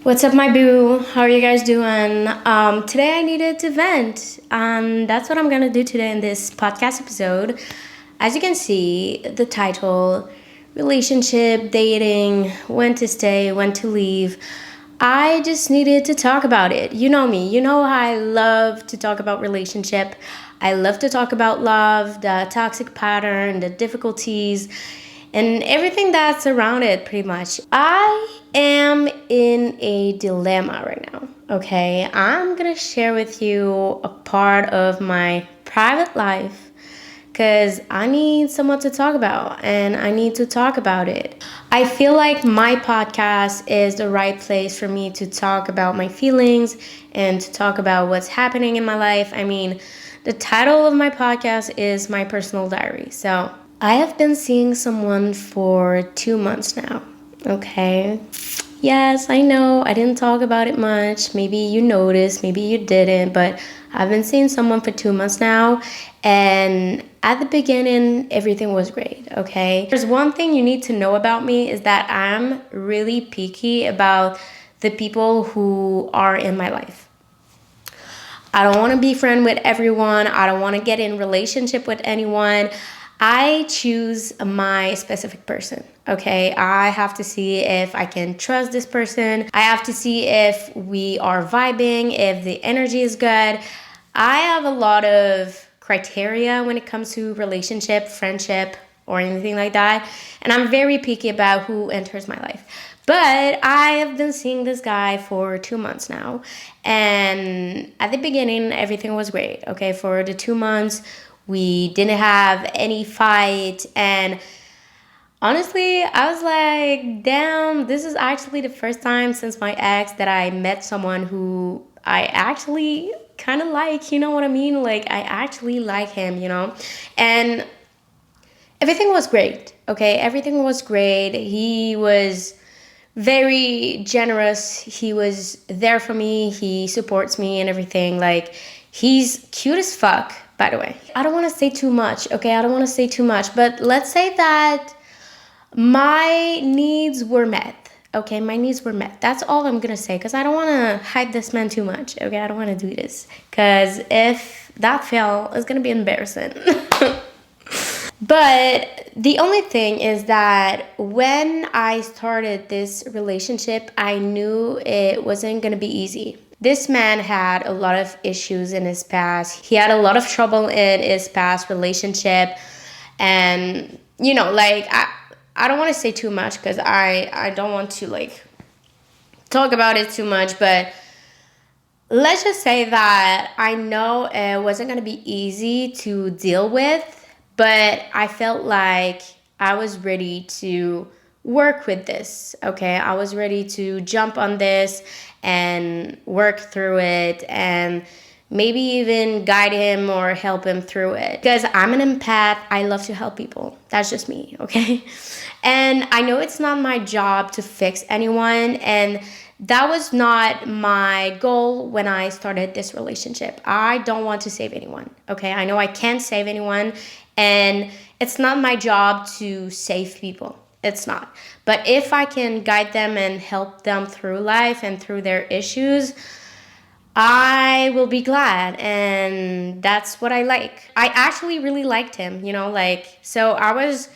What's up, my boo? How are you guys doing? Today I needed to vent, and that's what I'm gonna do today in this podcast episode. As you can see, the title, relationship, dating, when to stay, when to leave. I just needed to talk about it. You know me. You know how I love to talk about relationship. I love to talk about love, the toxic pattern, the difficulties, and everything that's around it, pretty much. I am in a dilemma right now, okay? I'm gonna share with you a part of my private life because I need someone to talk about and I need to talk about it. I feel like my podcast is the right place for me to talk about my feelings and to talk about what's happening in my life. I mean, the title of my podcast is My Personal Diary. So I have been seeing someone for 2 months now, okay? Yes, I know I didn't talk about it much. Maybe you noticed, maybe you didn't, but I've been seeing someone for 2 months now. And at the beginning, everything was great, okay? There's one thing you need to know about me is that I'm really picky about the people who are in my life. I don't want to be friend with everyone. I don't want to get in relationship with anyone. I choose my specific person, okay? I have to see if I can trust this person. I have to see if we are vibing, if the energy is good. I have a lot of criteria when it comes to relationship, friendship, or anything like that. And I'm very picky about who enters my life. But I have been seeing this guy for 2 months now. And at the beginning, everything was great. Okay, for the 2 months, we didn't have any fight. And honestly, I was like, damn, this is actually the first time since my ex that I met someone who I actually kind of like. You know what I mean? Like, I actually like him, you know? And everything was great. Okay, everything was great. He was very generous. He was there for me. He supports me and everything. Like, he's cute as fuck, by the way. I don't want to say too much, okay? I don't want to say too much, but let's say that my needs were met. Okay, my needs were met. That's all I'm gonna say because I don't want to hype this man too much. Okay, I don't want to do this because if that fail, it's gonna be embarrassing. But the only thing is that when I started this relationship, I knew it wasn't going to be easy. This man had a lot of issues in his past. He had a lot of trouble in his past relationship. And, you know, like, I don't want to say too much because I don't want to, like, talk about it too much. But let's just say that I know it wasn't going to be easy to deal with. But I felt like I was ready to work with this, okay? I was ready to jump on this and work through it and maybe even guide him or help him through it. Because I'm an empath, I love to help people. That's just me, okay? And I know it's not my job to fix anyone, and that was not my goal when I started this relationship. I don't want to save anyone, okay? I know I can't save anyone, and it's not my job to save people. It's not. But if I can guide them and help them through life and through their issues, I will be glad. And that's what I like. I actually really liked him, you know, like, so I was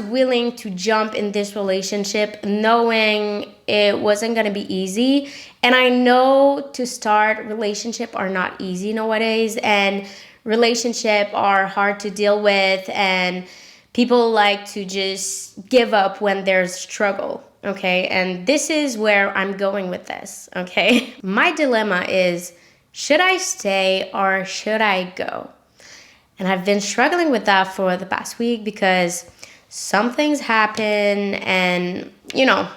willing to jump in this relationship knowing it wasn't going to be easy. And I know to start relationship are not easy nowadays, and relationship are hard to deal with, and people like to just give up when there's struggle, okay? And this is where I'm going with this, okay? My dilemma is, should I stay or should I go? And I've been struggling with that for the past week because some things happen and, you know,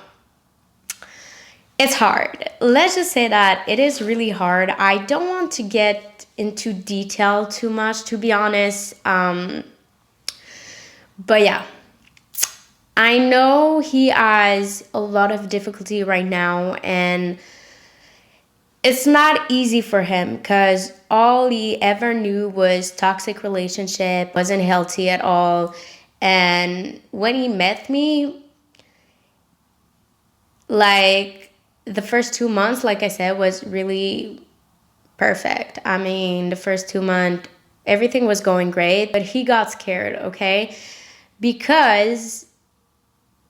it's hard. Let's just say that it is really hard. I don't want to get into detail too much, to be honest. But yeah, I know he has a lot of difficulty right now, and it's not easy for him because all he ever knew was toxic relationship, wasn't healthy at all. And when he met me, like, the first 2 months, like I said, was really perfect. I mean, the first 2 months, everything was going great, but he got scared, okay? Because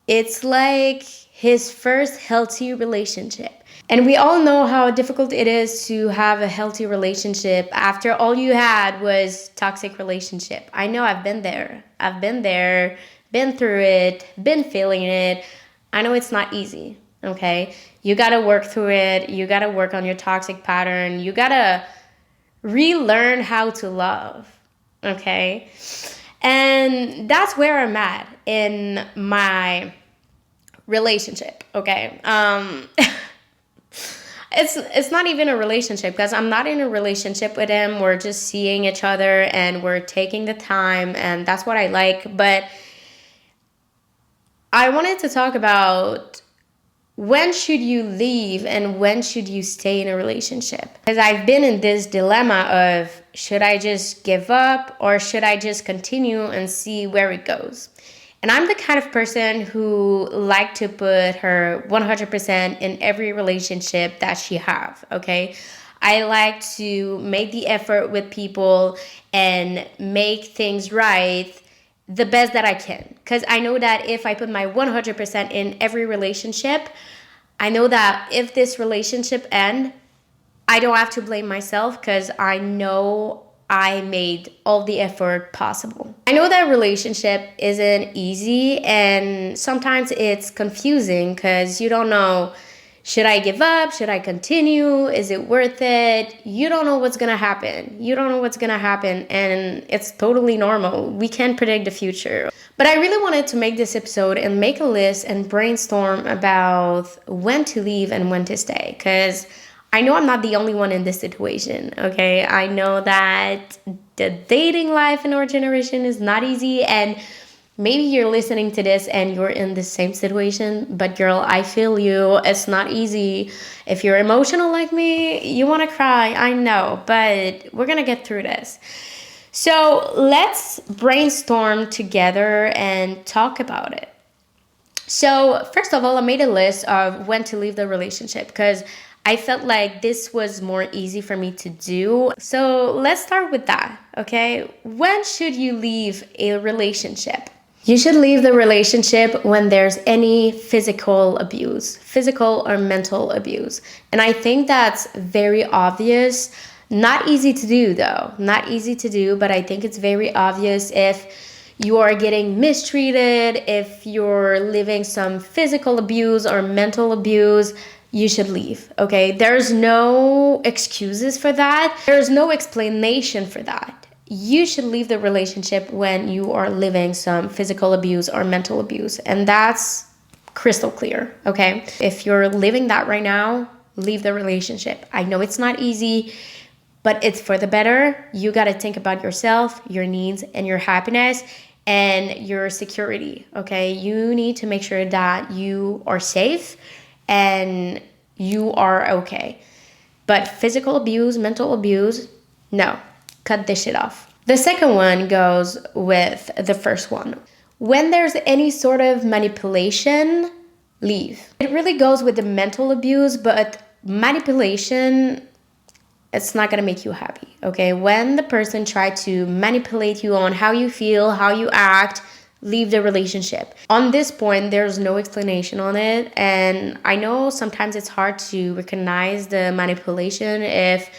it's like his first healthy relationship. And we all know how difficult it is to have a healthy relationship after all you had was toxic relationship. I know I've been there. Been through it, been feeling it. I know it's not easy, okay? You got to work through it. You got to work on your toxic pattern. You got to relearn how to love, okay? And that's where I'm at in my relationship, okay? It's not even a relationship because I'm not in a relationship with him. We're just seeing each other and we're taking the time, and that's what I like. But I wanted to talk about when should you leave and when should you stay in a relationship? Because I've been in this dilemma of should I just give up or should I just continue and see where it goes? And I'm the kind of person who like to put her 100% in every relationship that she have, okay? I like to make the effort with people and make things right the best that I can. Because I know that if I put my 100% in every relationship, I know that if this relationship ends, I don't have to blame myself because I know I made all the effort possible. I know that relationship isn't easy and sometimes it's confusing because you don't know, should I give up? Should I continue? Is it worth it? You don't know what's gonna happen. And it's totally normal. We can't predict the future. But I really wanted to make this episode and make a list and brainstorm about when to leave and when to stay because I know I'm not the only one in this situation, okay? I know that the dating life in our generation is not easy, and maybe you're listening to this and you're in the same situation, but girl, I feel you. It's not easy. If you're emotional like me, you want to cry, I know, but we're going to get through this. So let's brainstorm together and talk about it. So first of all, I made a list of when to leave the relationship because I felt like this was more easy for me to do. So let's start with that, okay? When should you leave a relationship? You should leave the relationship when there's any physical abuse, physical or mental abuse. And I think that's very obvious. Not easy to do though, not easy to do, but I think it's very obvious if you are getting mistreated, if you're living some physical abuse or mental abuse, you should leave, okay? There's no excuses for that. There's no explanation for that. You should leave the relationship when you are living some physical abuse or mental abuse. And that's crystal clear, okay? If you're living that right now, leave the relationship. I know it's not easy, but it's for the better. You got to think about yourself, your needs, and your happiness and your security, okay? You need to make sure that you are safe and you are okay. But physical abuse, mental abuse, no, cut this shit off. The second one goes with the first one. When there's any sort of manipulation, leave. It really goes with the mental abuse, but manipulation, it's not gonna make you happy, okay? When the person tries to manipulate you on how you feel, how you act, leave the relationship. On this point, there's no explanation on it. And I know sometimes it's hard to recognize the manipulation if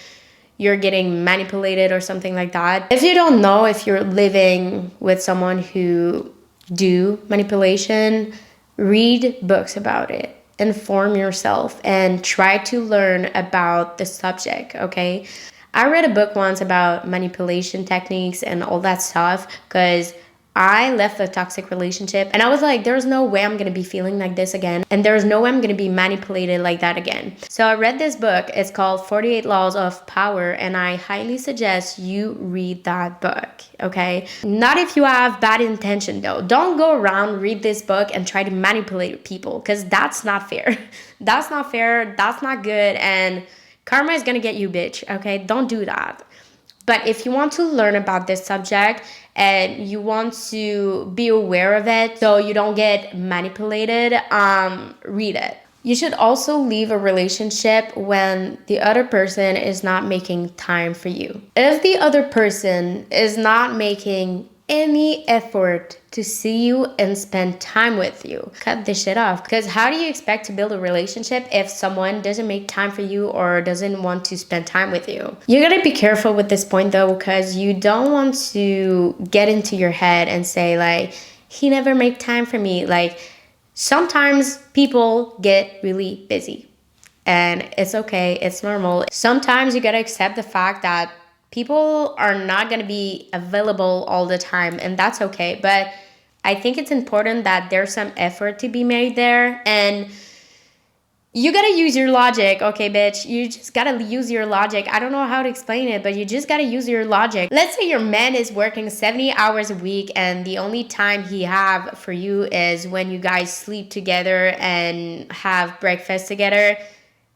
you're getting manipulated or something like that. If you don't know if you're living with someone who do manipulation, read books about it. Inform yourself and try to learn about the subject, okay? I read a book once about manipulation techniques and all that stuff because I left a toxic relationship and I was like, there's no way I'm gonna be feeling like this again. And there's no way I'm gonna be manipulated like that again. So I read this book. It's called 48 Laws of Power. And I highly suggest you read that book, okay? Not if you have bad intention though. Don't go around, read this book and try to manipulate people because that's not fair. That's not fair. That's not good. And karma is gonna get you, bitch, okay? Don't do that. But if you want to learn about this subject and you want to be aware of it so you don't get manipulated, read it. You should also leave a relationship when the other person is not making time for you. If the other person is not making any effort to see you and spend time with you, cut this shit off. Because how do you expect to build a relationship if someone doesn't make time for you or doesn't want to spend time with you? You gotta be careful with this point though, because you don't want to get into your head and say like, he never made time for me. Like, sometimes people get really busy and it's okay, it's normal. Sometimes you gotta accept the fact that people are not going to be available all the time, and that's okay. But I think it's important that there's some effort to be made there, and you got to use your logic. Okay, bitch, you just got to use your logic. I don't know how to explain it, but you just got to use your logic. Let's say your man is working 70 hours a week and the only time he have for you is when you guys sleep together and have breakfast together.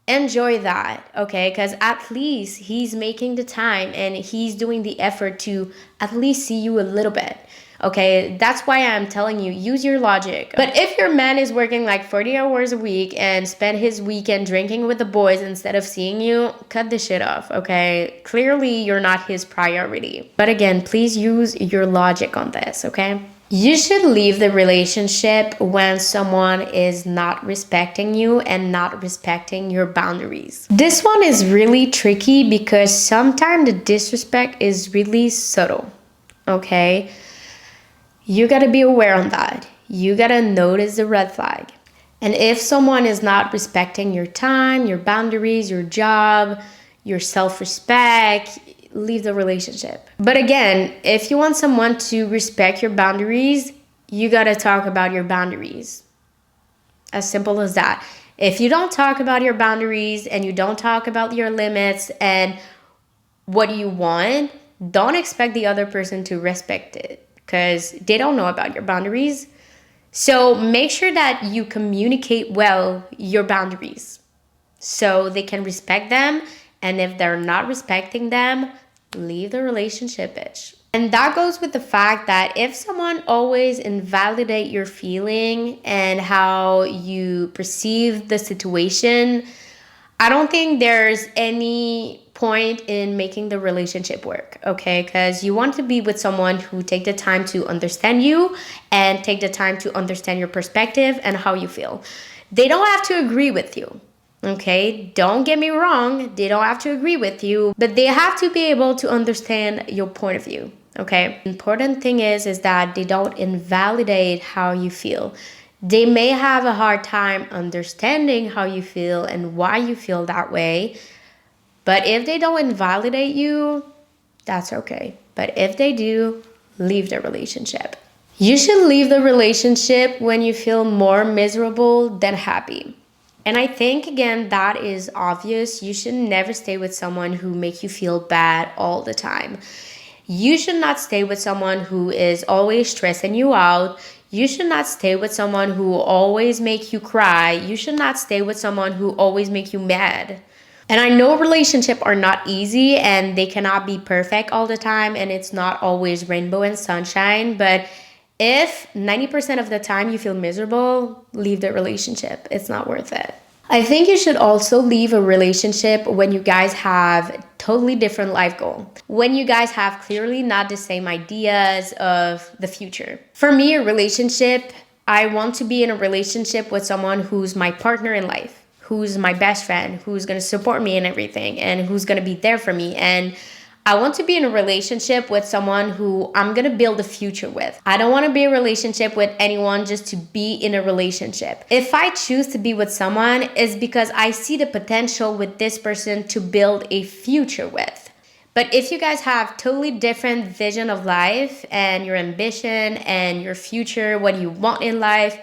Enjoy that, okay? Because at least he's making the time and he's doing the effort to at least see you a little bit, okay? That's why I'm telling you, use your logic. But if your man is working like 40 hours a week and spend his weekend drinking with the boys instead of seeing you, cut the shit off, okay? Clearly, you're not his priority. But again, please use your logic on this, okay? You should leave the relationship when someone is not respecting you and not respecting your boundaries. This one is really tricky because sometimes the disrespect is really subtle, okay? You gotta be aware on that. You gotta notice the red flag. And if someone is not respecting your time, your boundaries, your job, your self-respect, leave the relationship. But again, if you want someone to respect your boundaries, you gotta talk about your boundaries. As simple as that. If you don't talk about your boundaries and you don't talk about your limits and what you want, don't expect the other person to respect it because they don't know about your boundaries. So make sure that you communicate well your boundaries so they can respect them. And if they're not respecting them, leave the relationship, bitch. And that goes with the fact that if someone always invalidate your feeling and how you perceive the situation, I don't think there's any point in making the relationship work, okay? Because you want to be with someone who take the time to understand you and take the time to understand your perspective and how you feel. They don't have to agree with you. Okay, don't get me wrong, they don't have to agree with you, but they have to be able to understand your point of view, okay? Important thing is that they don't invalidate how you feel. They may have a hard time understanding how you feel and why you feel that way, but if they don't invalidate you, that's okay. But if they do, leave the relationship. You should leave the relationship when you feel more miserable than happy. And I think, again, that is obvious. You should never stay with someone who makes you feel bad all the time. You should not stay with someone who is always stressing you out. You should not stay with someone who always make you cry. You should not stay with someone who always make you mad. And I know relationships are not easy and they cannot be perfect all the time and it's not always rainbow and sunshine, but if 90% of the time you feel miserable, leave the relationship. It's not worth it. I think you should also leave a relationship when you guys have totally different life goal. When you guys have clearly not the same ideas of the future. For me, a relationship, I want to be in a relationship with someone who's my partner in life, who's my best friend, who's going to support me in everything, and who's going to be there for me. And I want to be in a relationship with someone who I'm going to build a future with. I don't want to be in a relationship with anyone just to be in a relationship. If I choose to be with someone, it's because I see the potential with this person to build a future with. But if you guys have totally different vision of life and your ambition and your future, what you want in life,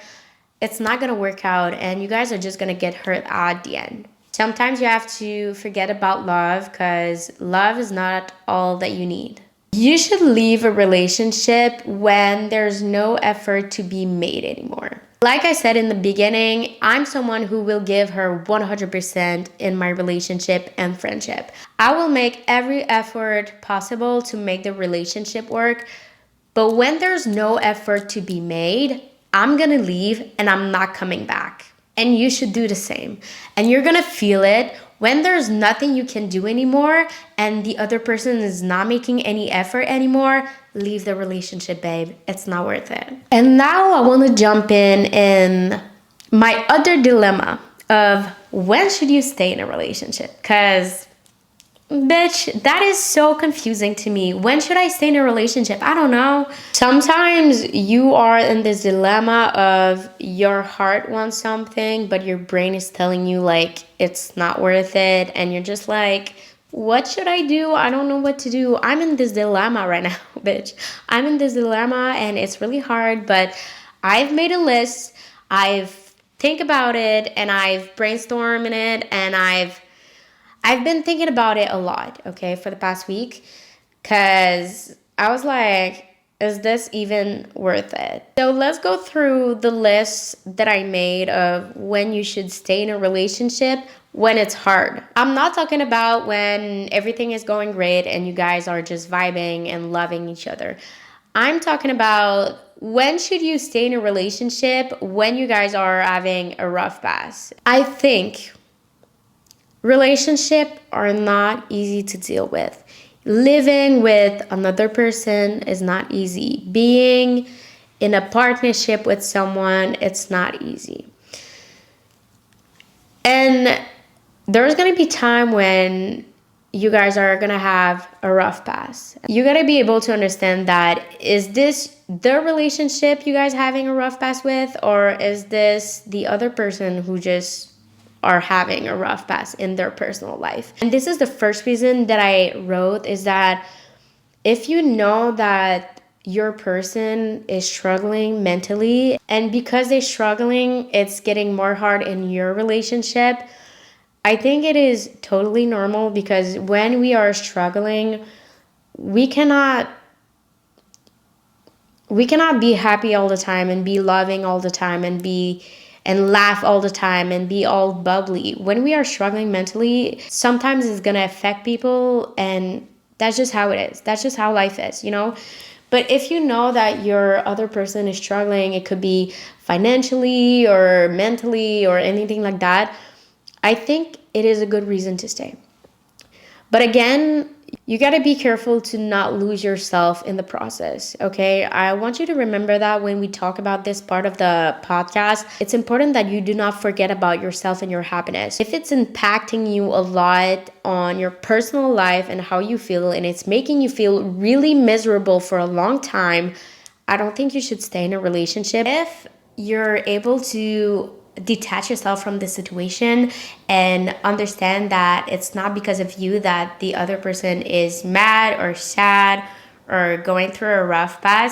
it's not going to work out and you guys are just going to get hurt at the end. Sometimes you have to forget about love because love is not all that you need. You should leave a relationship when there's no effort to be made anymore. Like I said in the beginning, I'm someone who will give her 100% in my relationship and friendship. I will make every effort possible to make the relationship work, but when there's no effort to be made, I'm gonna leave and I'm not coming back. and you should do the same. And you're gonna feel it when there's nothing you can do anymore and the other person is not making any effort anymore. Leave the relationship, babe. It's not worth it. And now I want to jump in my other dilemma of when should you stay in a relationship? Because bitch, that is so confusing to me. When should I stay in a relationship? I don't know. Sometimes you are in this dilemma of your heart wants something, but your brain is telling you like it's not worth it. And you're just like, what should I do? I don't know what to do. I'm in this dilemma right now, bitch. I'm in this dilemma and it's really hard, but I've made a list. I've think about it and I've brainstormed in it and I've been thinking about it a lot, okay, for the past week, because I was like, is this even worth it? So let's go through the list that I made of when you should stay in a relationship when it's hard. I'm not talking about when everything is going great and you guys are just vibing and loving each other. I'm talking about when should you stay in a relationship when you guys are having a rough patch. I think relationships are not easy to deal with. Living with another person is not easy. Being in a partnership with someone, it's not easy. And there's going to be time when you guys are going to have a rough pass. You got to be able to understand that, is this the relationship you guys having a rough pass with, or is this the other person who just are having a rough patch in their personal life? And this is the first reason that I wrote, is that if you know that your person is struggling mentally, and because they're struggling, it's getting more hard in your relationship, I think it is totally normal, because when we are struggling, we cannot be happy all the time and be loving all the time and laugh all the time and be all bubbly. When we are struggling mentally, sometimes it's gonna affect people, and that's just how it is. That's just how life is, you know? But if you know that your other person is struggling, it could be financially or mentally or anything like that, I think it is a good reason to stay. But again, you got to be careful to not lose yourself in the process, okay? I want you to remember that when we talk about this part of the podcast, it's important that you do not forget about yourself and your happiness. If it's impacting you a lot on your personal life and how you feel, and it's making you feel really miserable for a long time, I don't think you should stay in a relationship. If you're able to detach yourself from the situation and understand that it's not because of you that the other person is mad or sad or going through a rough patch,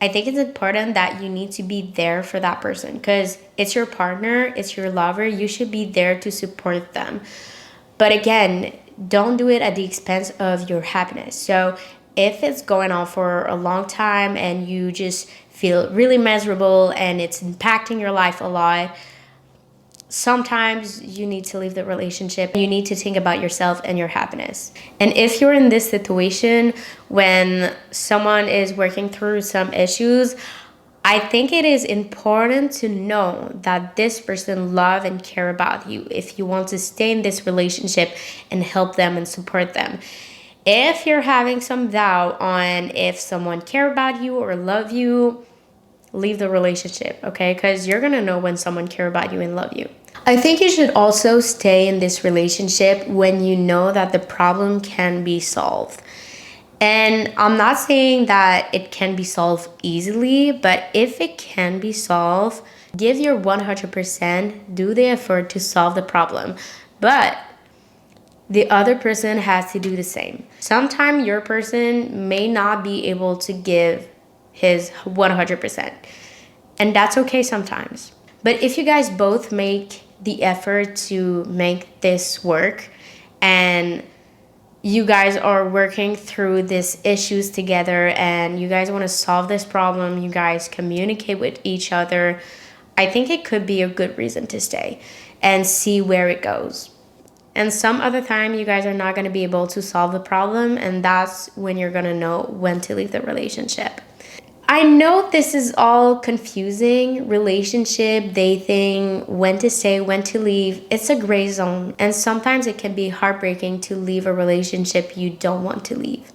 I think it's important that you need to be there for that person, because it's your partner, it's your lover. You should be there to support them. But again, don't do it at the expense of your happiness. So if it's going on for a long time and you just feel really miserable and it's impacting your life a lot, sometimes you need to leave the relationship. You need to think about yourself and your happiness. And if you're in this situation when someone is working through some issues, I think it is important to know that this person love and care about you if you want to stay in this relationship and help them and support them. If you're having some doubt on if someone care about you or love you, leave the relationship, okay? Because you're gonna know when someone care about you and love you. I think you should also stay in this relationship when you know that the problem can be solved. And I'm not saying that it can be solved easily, but if it can be solved, give your 100%, do the effort to solve the problem. But the other person has to do the same. Sometimes your person may not be able to give his 100%. And that's okay sometimes. But if you guys both make the effort to make this work, and you guys are working through these issues together, and you guys want to solve this problem, you guys communicate with each other, I think it could be a good reason to stay and see where it goes. And some other time you guys are not going to be able to solve the problem, and that's when you're going to know when to leave the relationship. I know this is all confusing. Relationship, dating, when to stay, when to leave. It's a gray zone. And sometimes it can be heartbreaking to leave a relationship you don't want to leave.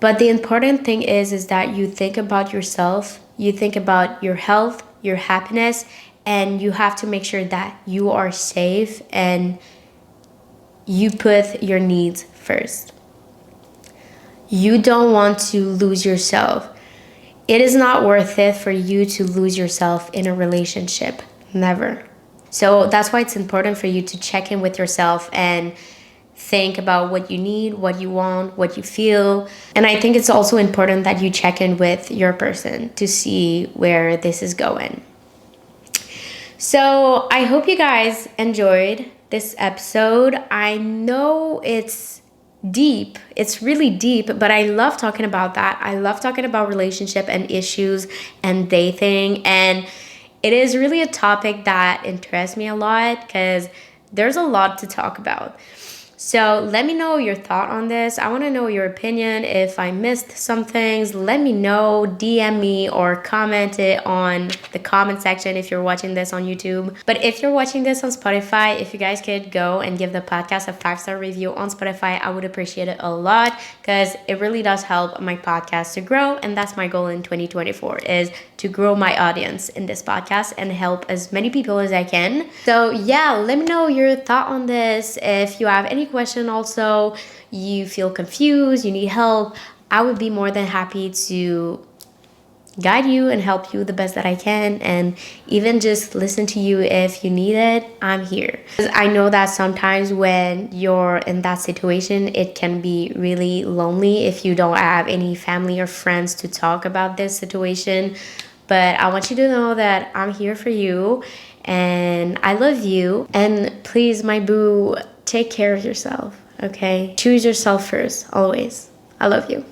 But the important thing is that you think about yourself, you think about your health, your happiness, and you have to make sure that you are safe and you put your needs first. You don't want to lose yourself. It is not worth it for you to lose yourself in a relationship. Never. So that's why it's important for you to check in with yourself and think about what you need, what you want, what you feel. And I think it's also important that you check in with your person to see where this is going. So I hope you guys enjoyed this episode. I know it's deep. It's really deep, but I love talking about that. I love talking about relationship and issues and dating. And it is really a topic that interests me a lot because there's a lot to talk about. So let me know your thought on this. I want to know your opinion. If I missed some things, let me know. DM me or comment it on the comment section if you're watching this on YouTube. But if you're watching this on Spotify, if you guys could go and give the podcast a 5-star review on Spotify, I would appreciate it a lot because it really does help my podcast to grow. And that's my goal in 2024 is to grow my audience in this podcast and help as many people as I can. So yeah, let me know your thought on this. If you have any question also, you feel confused, you need help, I would be more than happy to guide you and help you the best that I can, and even just listen to you if you need it. I'm here. I know that sometimes when you're in that situation, it can be really lonely if you don't have any family or friends to talk about this situation. But I want you to know that I'm here for you and I love you. And please, my boo, take care of yourself, okay? Choose yourself first, always. I love you.